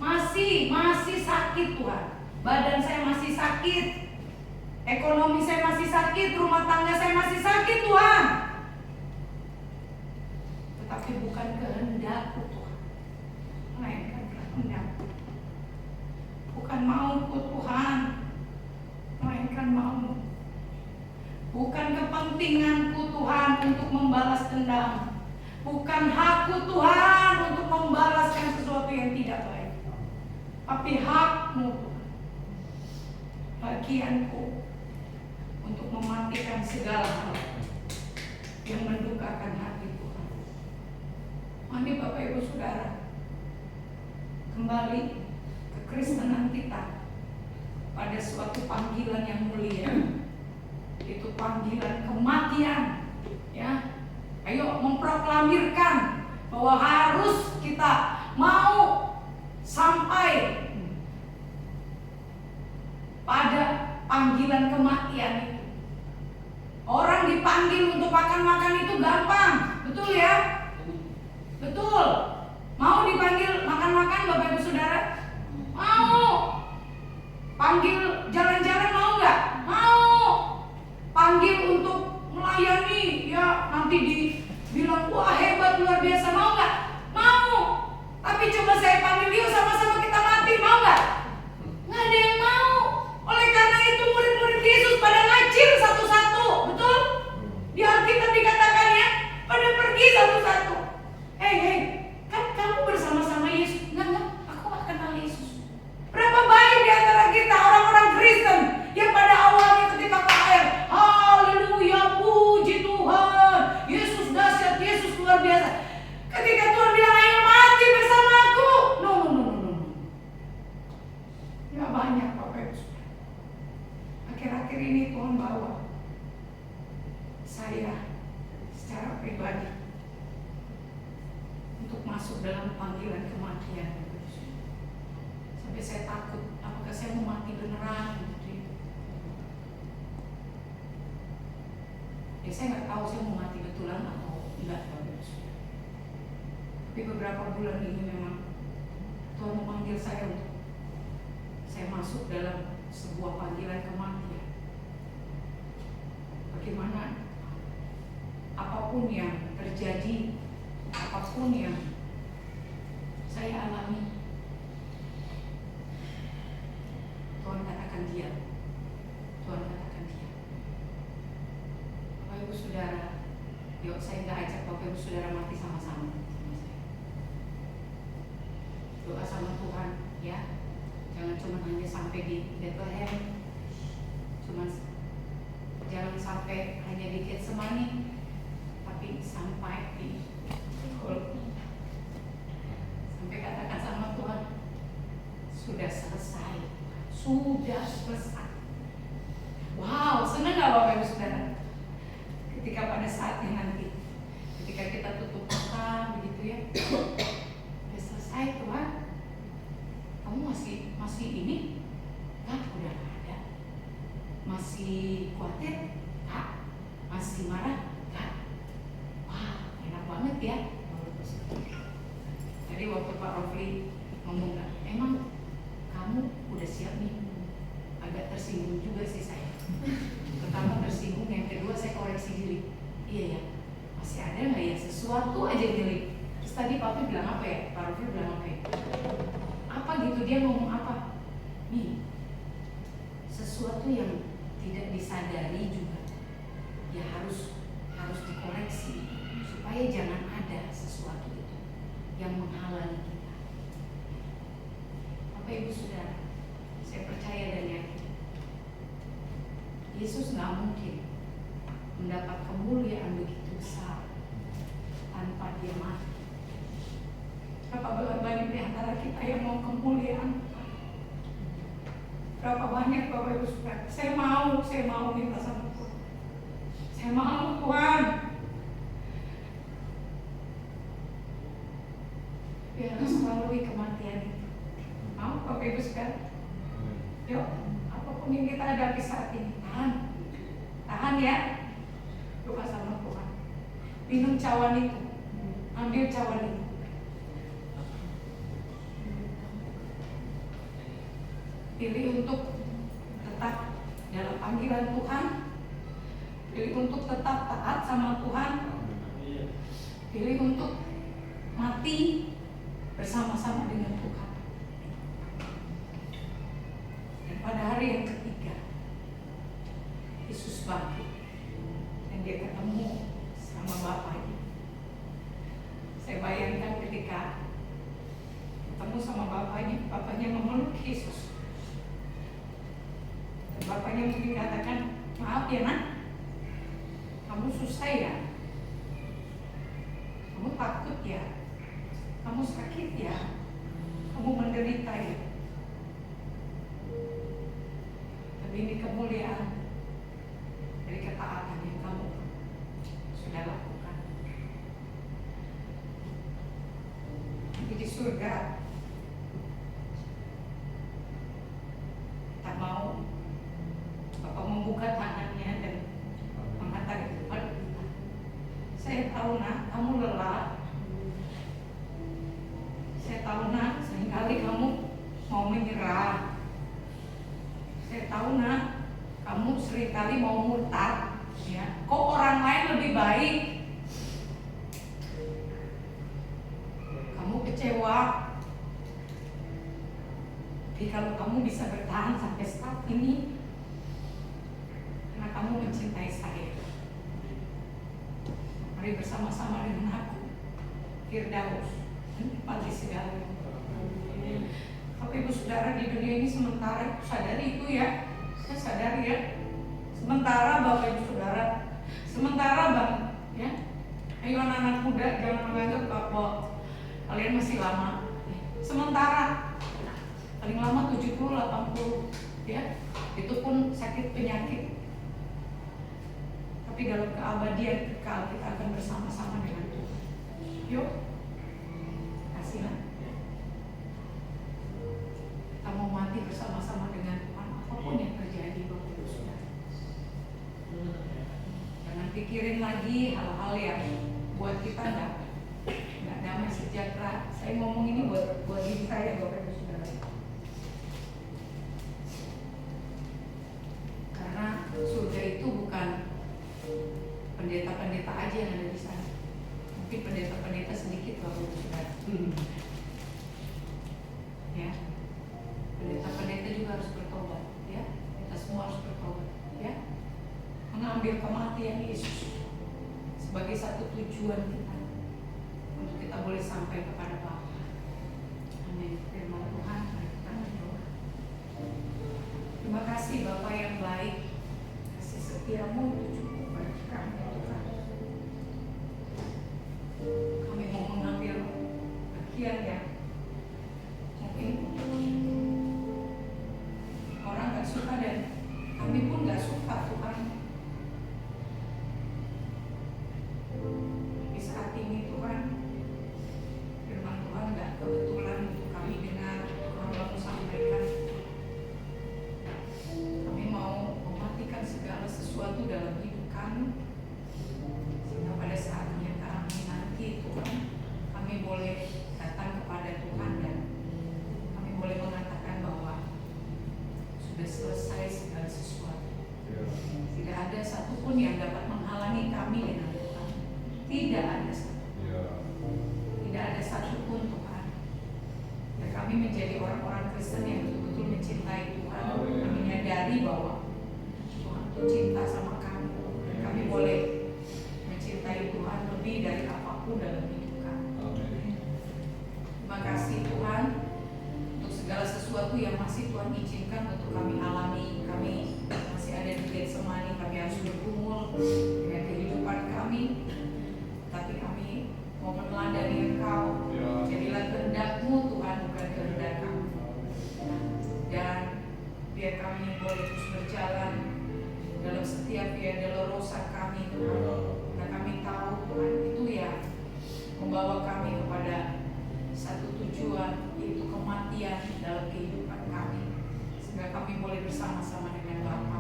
masih sakit Tuhan. Badan saya masih sakit, ekonomi saya masih sakit, rumah tangga saya masih sakit Tuhan. Tetapi bukan kehendakku Tuhan, melainkan kehendakmu. Bukan mauku Tuhan, melainkan maumu. Bukan kepentinganku Tuhan untuk membalas dendam, bukan hakku Tuhan untuk membalaskan sesuatu yang tidak baik, tapi hakmu Tuhan. Bagianku untuk mematikan segala hal yang mendukakan hati Tuhan. Mari Bapak Ibu Saudara, kembali kekristenan kita pada suatu panggilan yang mulia, itu panggilan kematian, ya. Ayo memproklamirkan bahwa harus kita mau sampai pada panggilan kematian itu. Orang dipanggil untuk makan-makan itu gampang, betul ya? Betul. Mau dipanggil makan-makan Bapak Ibu Saudara? Mau. Panggil jalan-jalan mau nggak? Mau. Panggil untuk melayani, ya, nanti dibilang wah hebat luar biasa, mau nggak? Mau. Tapi coba saya panggil, yuk sama-sama kita mati, mau nggak? Nggak ada yang mau. Oleh karena itu murid-murid Yesus pada ngacir satu-satu, betul? Di Alkitab dikatakan, ya, pada pergi satu-satu. Hei, kan kamu bersama-sama Yesus? Enggak, aku nggak kenal Yesus. Berapa banyak di antara kita orang-orang Kristen yang pada awalnya ketika ke air, haleluya, puji Tuhan, Yesus dahsyat, Yesus luar biasa. Ketika Tuhan bilang ayo mati bersama aku, no. Nggak banyak Bapak Ibu. Akhir-akhir ini Tuhan bawa saya secara pribadi untuk masuk dalam panggilan kematian. Sampai saya takut, apakah saya mau mati beneran? Ya saya nggak tahu saya mau mati betulan atau enggak. Tapi beberapa bulan ini memang Tuhan memanggil saya untuk saya masuk dalam sebuah panggilan kematian. Bagaimana apapun yang terjadi, apapun yang saya alami, Tuhan katakan diam. Tuhan katakan diam. Bapak Ibu Saudara, yuk saya nggak ajak Bapak Ibu Saudara mati sama-sama. Doa sama Tuhan, ya. Jangan cuma hanya sampai di Bethlehem, jangan sampai hanya di Getsemani, tapi sampai di Golgota. Sampai katakan sama Tuhan, sudah selesai, sudah selesai. Wow, senang gak Bapak Ibu Saudara? Ketika pada saatnya nanti, ketika kita tutup mata begitu ya, udah selesai Tuhan. Kamu masih ini? Kan udah gak ada. Masih khawatir? Kak? Masih marah? Kak? Wah, enak banget ya. Jadi waktu Pak Rofli ngomong, emang kamu udah siap nih? Agak tersinggung juga sih saya. Pertama tersinggung, yang kedua saya koreksi diri. Iya ya, masih ada nggak ya sesuatu aja diri. Terus tadi Papi bilang apa ya? Pak Rofli bilang apa ya? Apa gitu, dia ngomong apa? Nih, sesuatu yang tidak disadari juga ya harus dikoreksi supaya jangan ada sesuatu itu yang menghalangi kita. Bapak Ibu Saudara, saya percaya dan yakin Yesus nggak mungkin mendapat kemuliaan begitu besar tanpa dia mati. Berapa banyak di antara kita yang mau kemuliaan? Berapa banyak Bapak Ibu Saudara? Saya mau minta sama Tuhan. Saya mau Tuhan. Biar harus melalui kematian itu. Mau Bapak Ibu Saudara? Yuk, apapun yang kita hadapi saat ini, tahan ya. Doa sama Tuhan. Minum cawan itu, ambil cawan itu. Pilih untuk tetap dalam panggilan Tuhan, pilih untuk tetap taat sama Tuhan, pilih untuk mati bersama-sama dengan Tuhan. Dan pada hari yang ketiga, Yesus bangkit dan dia ketemu sama Bapaknya. Saya bayangkan ketika ketemu sama Bapaknya memeluk Yesus. Bapaknya mungkin katakan, maaf ya nak, kamu susah ya, kamu takut ya, kamu sakit ya, kamu menderita ya. Tapi ini kemuliaan dari ketaatan yang kamu sudah lakukan. Tapi di surga tak mau Bapak membuka tangannya dan mengatakan kepada kita, saya tahu nak, kamu lelah. Saya tahu nak, seringkali kamu mau menyerah. Saya tahu nak, kamu seringkali mau murtad. Ya, kok orang lain lebih baik? Kamu kecewa. Tapi kalau kamu bisa bertahan sampai saat ini, karena kamu mencintai saya, mari bersama-sama dengan aku Firdaus menikmati segala. Bapak Ibu Saudara, di dunia ini sementara, sadari itu ya, saya sadari ya, sementara Bapak Ibu Saudara, sementara Bang ya, ayo anak-anak muda jangan menganggap bahwa kalian masih lama. Sementara paling lama 70-80 ya, itu pun sakit penyakit. Tapi dalam keabadian kekal kita akan bersama-sama dengan Tuhan. Yuk, kasihlah. Kita mau mati bersama-sama dengan Tuhan, apapun yang terjadi Bapak Ibu Saudara. Jangan pikirin lagi hal-hal yang buat kita nggak damai sejahtera. Saya ngomong ini buat diri saya Bapak Ibu Saudara. Karena surga itu bukan pendeta-pendeta aja yang ada di sana. Mungkin pendeta-pendeta sedikit Bapak Ibu Saudara. Ya, pendeta-pendeta juga harus bertobat. Ya, kita semua harus bertobat. Ya, mengambil kematian Yesus sebagai satu tujuan kita untuk kita boleh sampai kepada Bapa. Amin. Firman Tuhan, mari kita berdoa. kasih Bapa yang baik, kasih setiamu itu cukup bagi kami Tuhan. Kami mau mengambil bagian yang mungkin orang gak suka dan kami pun gak suka Tuhan. Di saat ini Tuhan, firman Tuhan gak kebetulan untuk kami dengar, Tuhan mau sampaikan. Kami mau mematikan segala sesuatu dalam hidup kami, sehingga pada saatnya kami nanti Tuhan, kami boleh datang kepada Tuhan dan kami boleh mengatakan bahwa sudah selesai segala sesuatu. Tidak ada satupun yang dapat menghalangi kami dengan Tuhan. Tidak ada satupun. Tidak ada satupun Tuhan. Dan kami menjadi orang-orang Kristen yang betul-betul mencintai Tuhan. Kami menyadari bahwa Tuhan itu cinta sama kami. Dan kami boleh mencintai Tuhan lebih dari apapun dalam hidup kami. Terima kasih Tuhan untuk segala sesuatu yang masih Tuhan izinkan untuk kami alami. Kami masih ada di Getsemani, kami harus bergumul dengan kehidupan kami, tapi kami mau meneladani Engkau. Jadilah kehendak-Mu Tuhan, bukan kehendak kami. Dan biar kami boleh terus berjalan dalam setiap via dolorosa kami Tuhan. Karena kami tahu Tuhan itu ya membawa kami kepada satu tujuan, yaitu kematian dalam kehidupan kami, sehingga kami boleh bersama-sama dengan Bapa.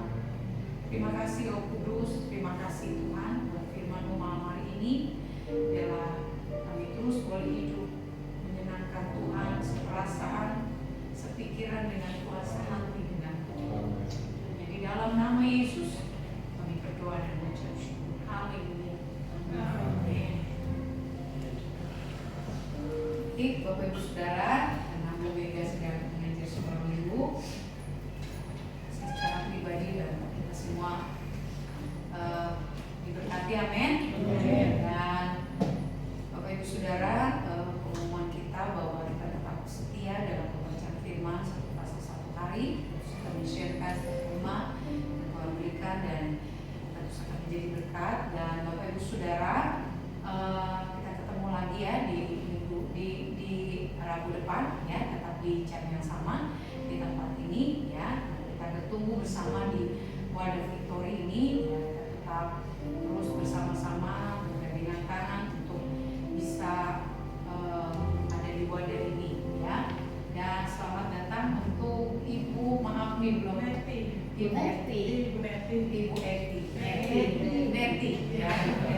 Terima kasih Roh Kudus, terima kasih Tuhan buat firman-Mu malam hari ini. Biarlah kami terus boleh hidup menyenangkan Tuhan, seperasaan, sepikiran dengan kuasa hati dengan Tuhan. Jadi dalam nama Yesus kami berdoa dan mengucap syukur. Haleluya. Amin. Baik, Bapak Ibu Saudara, karena Bu Mega sedang mengajar sekolah minggu, secara pribadi dan kita semua diberkati, amin. Dan Bapak Ibu Saudara, pengumuman kita bahwa kita tetap setia dalam pembacaan firman satu hari, kita men-sharekan firman yang Tuhan berikan dan kita terus akan menjadi berkat. Dan Bapak Ibu Saudara, kita ketemu lagi ya di Rabu depan ya, tetap di jam yang sama di tempat ini ya. Kita bertumbuh bersama di Wadah Victory ini ya, kita tetap terus bersama-sama bergandengan tangan untuk bisa ada di wadah ini ya. Dan selamat datang untuk Ibu, maaf nih belum Ibu Neti ya.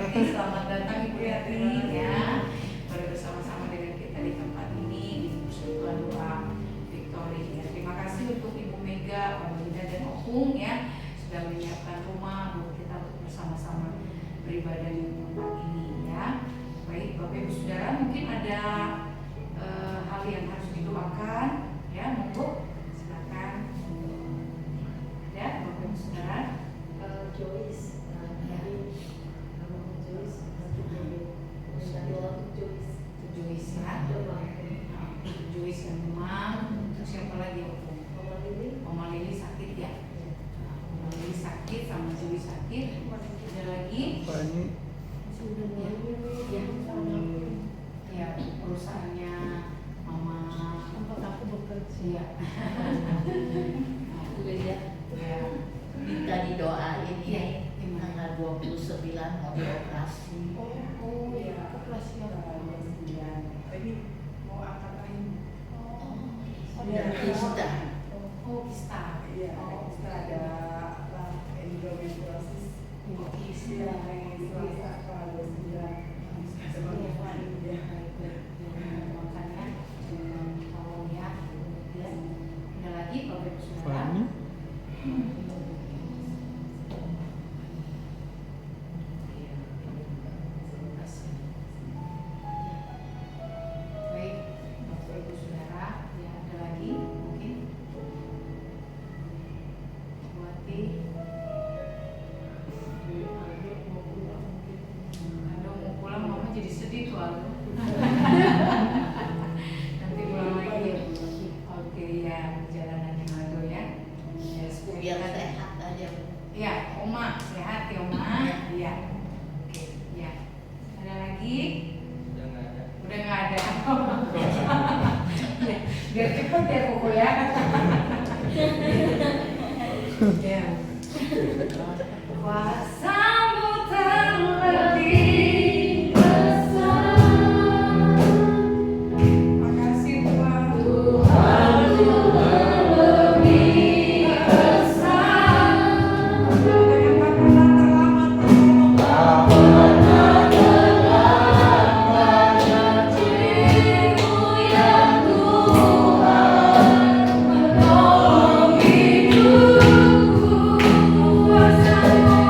Selamat datang Ibu Neti ya. Boleh bersama-sama dengan kita di tempat ini di Persekutuan Doa Victory ya. Terima kasih untuk Ibu Mega, Pak Linda dan Opung ya, sudah menyiapkan rumah buat kita untuk bersama-sama beribadah di tempat ini ya. Baik Bapak Ibu Saudara, mungkin ada hal yang harus didoakan ya, monggo silakan ya Bapak Ibu Saudara. Joyce, Joyce ya, Joyce yang demam. Terus siapa lagi Opung? Mama Lili sakit ya. Mama Lili sakit sama Joyce sakit. Ada lagi? Ya, perusahaannya Mama tempat aku bekerja. ya. Ya. Minta didoain Iya, ya, tanggal 29 mau dioperasi. Oh ya, operasi apa? Ini mau angkat rahim. Dan kista. Oh, kista. Iya, kita ada endometriosis. Oh, kista. Iya, hari Selasa tanggal 29. Sebagai rahim ya. Makanya tolong ya. Ada lagi Bapak Ibu Saudara? Baik, Bapak Ibu Saudara, ya ada lagi mungkin? aja. Ya, Oma, sehat ya Oma. Iya. Oke, ya. Ada lagi? Udah nggak ada. Ya, biar cepat ya Koko ya. Ya. Kuasamu terlebih besar. Makasih Tuhan. Tuhanku terlebih besar. Dengan makanan terlambat janjimu ya Tuhan, menolong hidupku. Kuasamu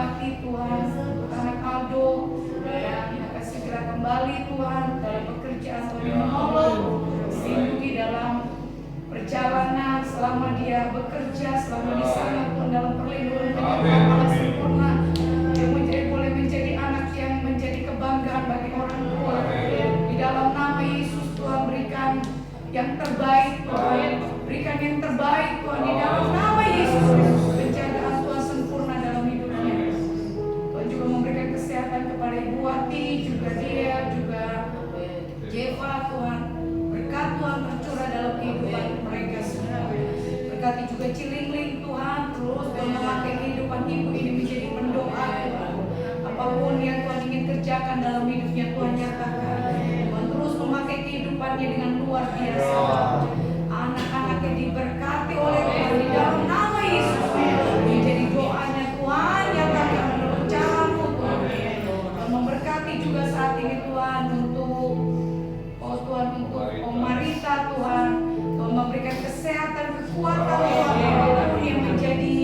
Buati Tuhan, untuk anak Aldo yang akan segera kembali Tuhan dalam pekerjaan Tuhan yang menolong, lindungi dalam perjalanan selama dia bekerja, selama di sana Tuhan dalam perlindungan penyertaan sempurna. Dia boleh menjadi anak yang menjadi kebanggaan bagi orang tua. Di dalam nama Yesus Tuhan berikan yang terbaik Tuhan, berikan yang terbaik Tuhan di dalam nama Yesus. Penjagaan Tuhan sempurna dalam hidupnya. Tuhan juga memberikan kesehatan kepada Ibu Wati, juga dia, juga Jeva Tuhan. Berkat Tuhan tercurah dalam kehidupan mereka semua. Berkati juga Cilingling Tuhan, terus Tuhan memakai kehidupan ibu ini menjadi pendoa Tuhan. Apapun yang Tuhan ingin kerjakan dalam hidupnya Tuhan nyatakan. Tuhan terus memakai kehidupannya dengan luar biasa. Anak-anaknya diberkati oleh Tuhan di dalam nama Yesus. Menjadi doanya Tuhan nyatakan menurut caramu Tuhan. Tuhan memberkati juga saat ini Tuhan untuk Tuhan untuk Om Marita Tuhan. Tuhan memberikan kesehatan, kekuatan Tuhan apapun yang menjadi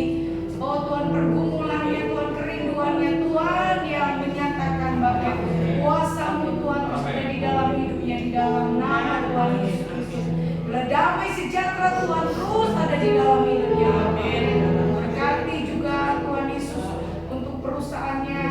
Tuhan pergumulannya Tuhan, kerinduannya Tuhan yang menyatakan bahwa kuasa-Mu Tuhan terus ada di dalam hidupnya di dalam nama Tuhan Yesus Kristus. Damai sejahtera Tuhan terus ada di dalam hidupnya. Amin. Berkati juga Tuhan Yesus untuk perusahaannya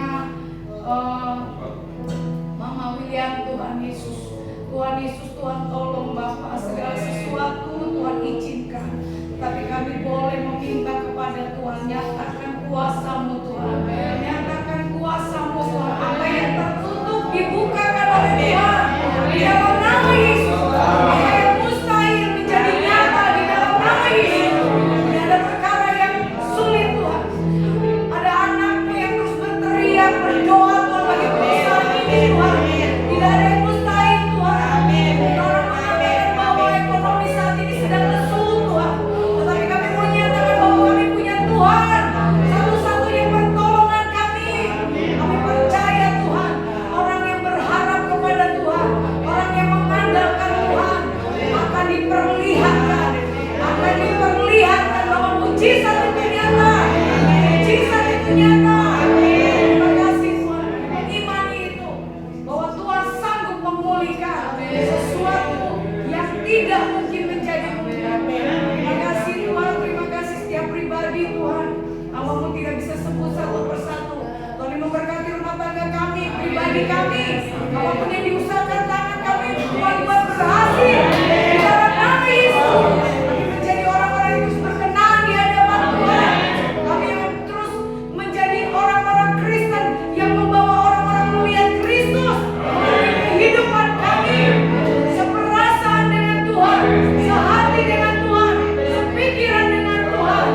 Mama William Tuhan Yesus. Tuhan Yesus, Tuhan tolong Bapa, segala sesuatu Tuhan izinkan. Tapi kami boleh meminta kepada Tuhan, nyatakan kuasa-Mu Tuhan. Nyatakan kuasa-Mu Tuhan. Apa yang tertutup dibukakan oleh Tuhan. Di dalam nama Yesus. Apa yang mustahil menjadi nyata di dalam nama Yesus. Tidak ada perkara yang sulit Tuhan. Ada anak-Mu yang terus berteriak, berdoa Tuhan bagi perusahaan ini Tuhan. Tidak ada yang mustahil Tuhan. Orang mengatakan bahwa ekonomi saat ini sedang lesu Tuhan. Tetapi kami mau nyatakan bahwa kami punya Tuhan satu-satunya pertolongan kami. Kami percaya Tuhan. Orang yang berharap kepada Tuhan, orang yang mengandalkan Tuhan akan diperlihatkan. Akan diperlihatkan bahwa mujizat itu nyata. Mujizat itu nyata. Terima kasih Tuhan. Imani itu bahwa Tuhan sanggup memulihkan sesuatu yang tidak mungkin menjadi mungkin. Terima kasih Tuhan. Terima kasih setiap pribadi Tuhan. Hamba-Mu tidak bisa sebut satu persatu. Tuhan memberkati rumah tangga kami, pribadi kami. Apapun yang diusahakan tangan kami, Tuhan buat berhasil. Di dalam nama Yesus. Kami menjadi orang-orang yang terus berkenan di hadapan Tuhan. Kami yang terus menjadi orang-orang Kristen yang membawa orang-orang melihat Kristus melalui kehidupan kami. Seperasaan dengan Tuhan, sehati dengan Tuhan, sepikiran dengan Tuhan.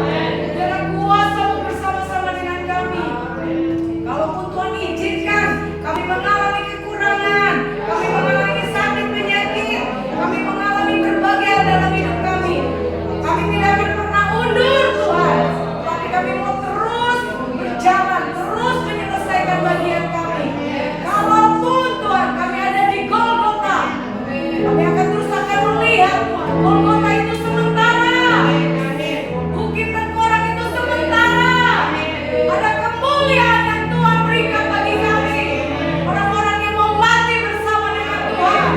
Dengan kuasa-Mu bersama-sama dengan kami. Kalaupun Tuhan izinkan kami mengalami kekurangan, kami mengalami sakit penyakit, kami mengalami berbagai hal dalam hidup kami. Kami tidak akan pernah undur Tuhan, tapi kami mau terus berjalan, terus menyelesaikan bagian kami. Kalaupun Tuhan kami ada di Golgota, kami akan terus melihat Tuhan. Golgota itu sementara, Bukit Tengkorak itu sementara. Ada kemuliaan yang Tuhan berikan bagi kami. Orang-orang yang mau mati bersama dengan Tuhan,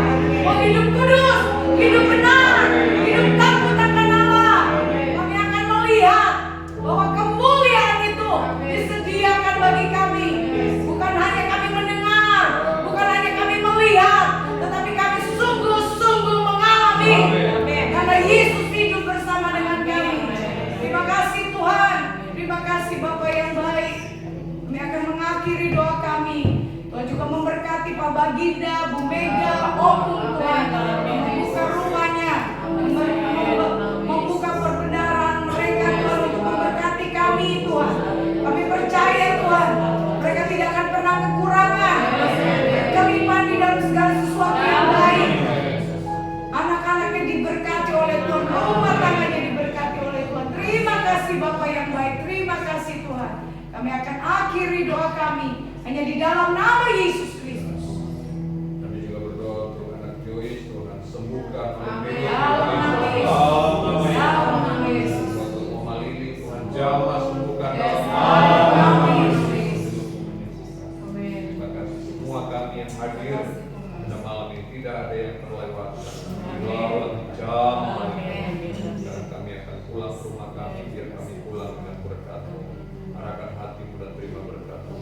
mau hidup kudus, hidup benar, hidup takut akan Allah. Kami akan melihat bahwa kemuliaan itu disediakan bagi kami. Bukan hanya kami mendengar, bukan hanya kami melihat, tetapi kami sungguh-sungguh mengalami. Karena Yesus hidup bersama dengan kami. Terima kasih Tuhan. Terima kasih Bapa yang baik. Kami akan mengakhiri doa kami. Tuhan juga memberkati Pak Baginda, Bu Mega, Om Tuhan. Membuka rumahnya, membuka perbendaharaan mereka Tuhan untuk memberkati kami Tuhan. Kami percaya Tuhan, mereka tidak akan pernah kekurangan. Kelimpahan di dalam segala sesuatu yang baik. Anak-anaknya diberkati oleh Tuhan, rumah tangganya diberkati oleh Tuhan. Terima kasih Bapa yang baik, terima kasih Tuhan. Kami akan akhiri doa kami hanya di dalam nama Yesus Kristus. Kami juga berdoa untuk anak Joyce, Tuhan sembuhkan. Amin. Amin. Untuk Mama Lili, Tuhan jamah sembuhkan. Amin. kami, biar kami pulang dengan berkat-Mu. Arahkan hatimu dan terima berkat-Mu.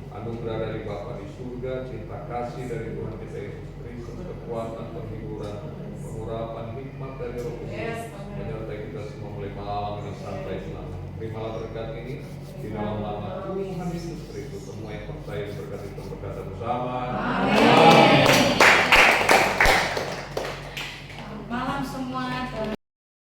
Anugerah dari Bapa di surga, cinta kasih dari Tuhan kita Yesus Kristus, kekuatan, penghiburan, pengurapan hikmat dari Roh Kudus menyertai kita semua mulai malam ini sampai selamanya. Terimalah berkat ini di dalam nama Tuhan Yesus Kristus. Semua yang percaya berkat itu